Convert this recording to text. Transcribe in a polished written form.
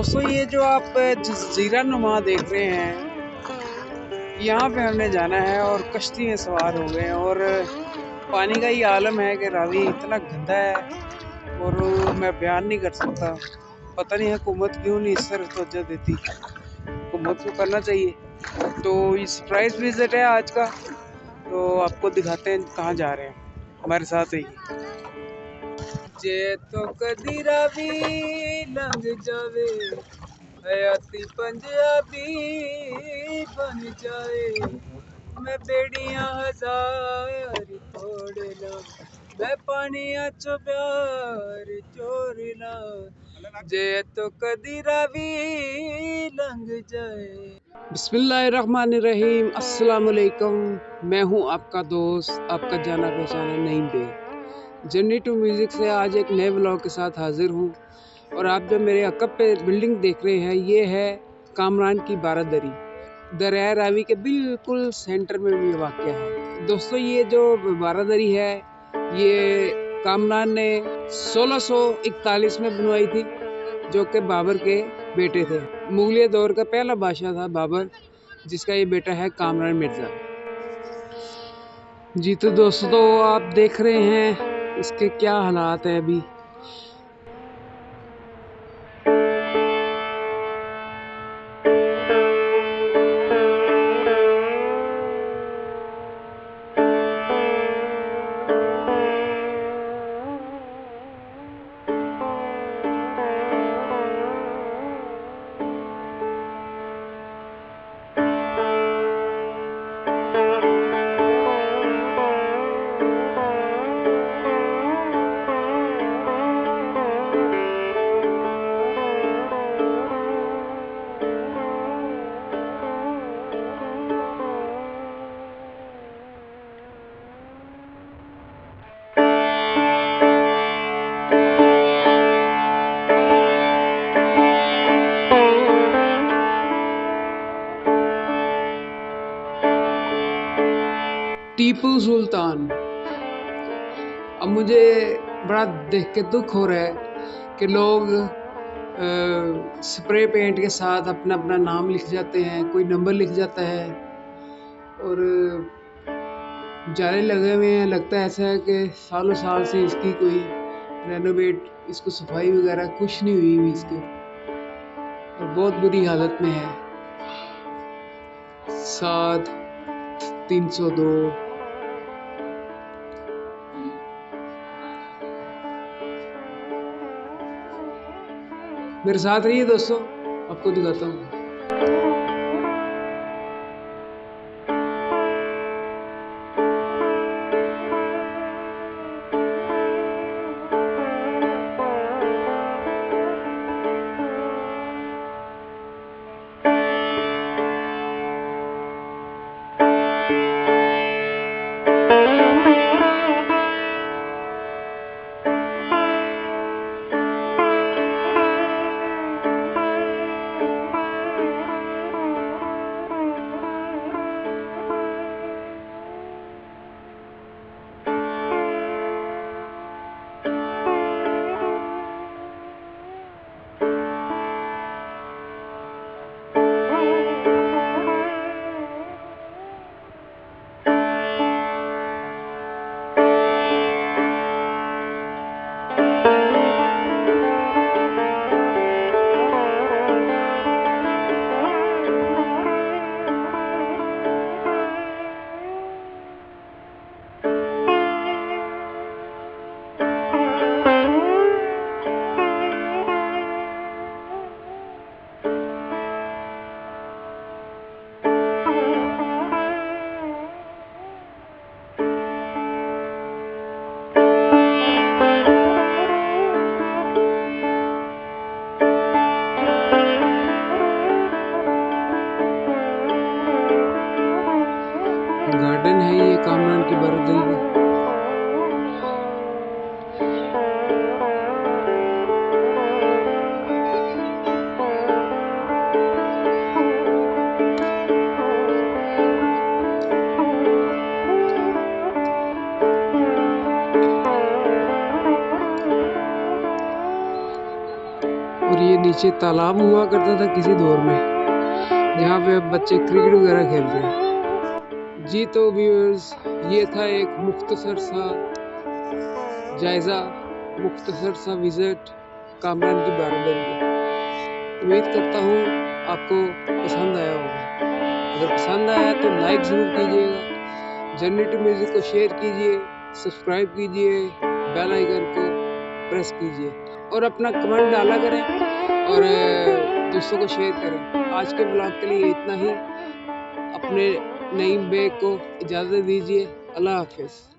दोस्तों ये जो आप जजीरा नुमा देख रहे हैं, यहाँ पे हमने जाना है और कश्ती में सवार हो गए हैं। और पानी का ये आलम है कि रावी इतना गंदा है और मैं बयान नहीं कर सकता। पता नहीं हुकूमत क्यों नहीं इस तरफ तवज्जो देती, हुकूमत को करना चाहिए। तो ये सरप्राइज विजिट है आज का, तो आपको दिखाते हैं कहाँ जा रहे हैं, हमारे साथ रहिए। जे तो कदी रावी लंघ जावे, हयाती पंजाबी बन जाए। मैं बेड़ियां हजार तोड़ ला, मैं पानिया चो प्यार चोर ला, जे तो कदी रावी लंघ जाए। बिस्मिल्लाहिर्रहमानिर्रहीम, अस्सलाम वालेकुम। मैं हूं आपका दोस्त, आपका जाना पहचाना Naeem Baig. Journey to music से आज एक नए व्लॉग के साथ हाजिर हूँ। और आप जो मेरे अकब पे बिल्डिंग देख रहे हैं, ये है कामरान की बारादरी। दरिया रावी के बिल्कुल सेंटर में भी वाक़या है। दोस्तों ये जो बारादरी है, ये कामरान ने 1641 में बनवाई थी, जो कि बाबर के बेटे थे। मुगलिया दौर का पहला बादशाह था बाबर, जिसका ये बेटा है कामरान मिर्ज़ा। जी तो दोस्तों आप देख रहे हैं इसके क्या हालात है अभी। टीपू सुल्तान। अब मुझे बड़ा देख के दुख हो रहा है कि लोग स्प्रे पेंट के साथ अपना अपना नाम लिख जाते हैं, कोई नंबर लिख जाता है और जाले लगे हुए हैं। लगता है ऐसा है कि सालों साल से इसकी कोई रेनोवेट, इसको सफाई वगैरह कुछ नहीं हुई हुई इसके, और बहुत बुरी हालत में है। 7302 मेरे साथ रहिए दोस्तों, आपको दिखाता हूँ। गार्डन है ये कामरान की बारादरी का। और ये नीचे पीछे तालाब हुआ करता था किसी दौर में, जहाँ पे अब बच्चे क्रिकेट वगैरह खेलते हैं। जी तो व्यूअर्स, ये था एक मुख्तसर सा जायज़ा, मुख्तसर सा विज़िट कामरान की बारहदरी का। उम्मीद करता हूँ आपको पसंद आया होगा। अगर पसंद आया तो लाइक ज़रूर कीजिएगा, जर्नी टू म्यूज़िक को शेयर कीजिए, सब्सक्राइब कीजिए, बेल आइकन को प्रेस कीजिए और अपना कमेंट डाला करें और दोस्तों को शेयर करें। आज के ब्लॉग के लिए इतना ही। अपने नईम बेग को इजाज़त दीजिए। अल्लाह हाफ़िज़।